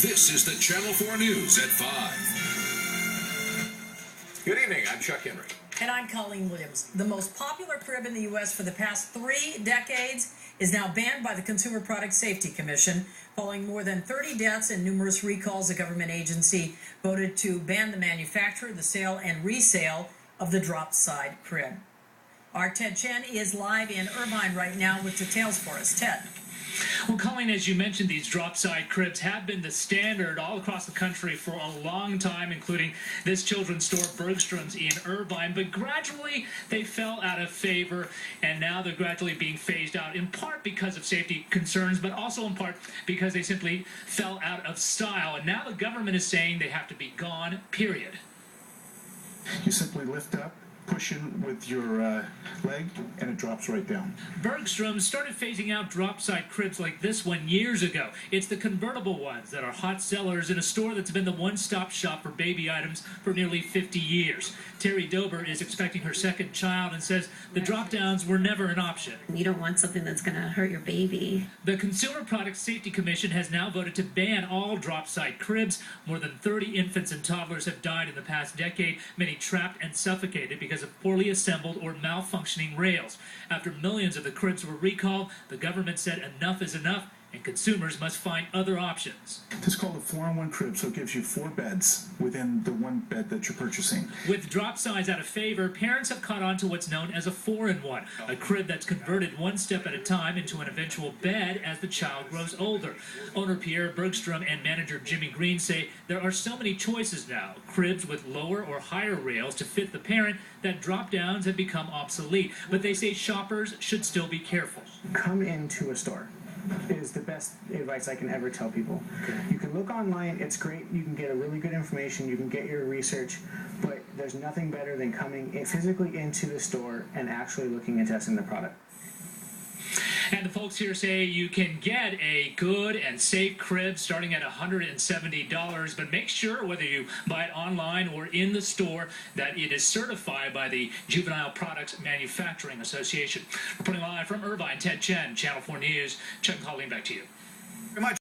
This is the Channel 4 News at 5. Good evening, I'm Chuck Henry. And I'm Colleen Williams. The most popular crib in the U.S. for the past 3 decades is now banned by the Consumer Product Safety Commission. Following more than 30 deaths and numerous recalls, the government agency voted to ban the manufacture, the sale, and resale of the drop-side crib. Our Ted Chen is live in Irvine right now with details for us. Ted. Well, Colleen, as you mentioned, these drop-side cribs have been the standard all across the country for a long time, including this children's store, Bergstrom's, in Irvine. But gradually, they fell out of favor, and now they're gradually being phased out, in part because of safety concerns, but also in part because they simply fell out of style. And now the government is saying they have to be gone, period. You simply lift up, push in with your leg, and it drops right down. Bergstrom started phasing out drop-side cribs like this one years ago. It's the convertible ones that are hot sellers in a store that's been the one-stop shop for baby items for nearly 50 years. Terry Dober is expecting her second child and says the drop-downs were never an option. You don't want something that's going to hurt your baby. The Consumer Product Safety Commission has now voted to ban all drop-side cribs. More than 30 infants and toddlers have died in the past decade, many trapped and suffocated because of poorly assembled or malfunctioning rails. After millions of the cribs were recalled, the government said enough is enough and consumers must find other options. This is called a 4-in-1 crib, so it gives you 4 beds within the 1 bed that you're purchasing. With drop size out of favor, parents have caught on to what's known as a 4-in-1, a crib that's converted one step at a time into an eventual bed as the child grows older. Owner Pierre Bergstrom and manager Jimmy Green say there are so many choices now, cribs with lower or higher rails to fit the parent, that drop downs have become obsolete. But they say shoppers should still be careful. Come into a store is the best advice I can ever tell people. You can look online, it's great, you can get a really good information, you can get your research, but there's nothing better than coming physically into the store and actually looking and testing the product. And the folks here say you can get a good and safe crib starting at $170, but make sure whether you buy it online or in the store that it is certified by the Juvenile Products Manufacturing Association. Reporting live from Irvine, Ted Chen, Channel 4 News. Chuck and Colleen, back to you. Very much.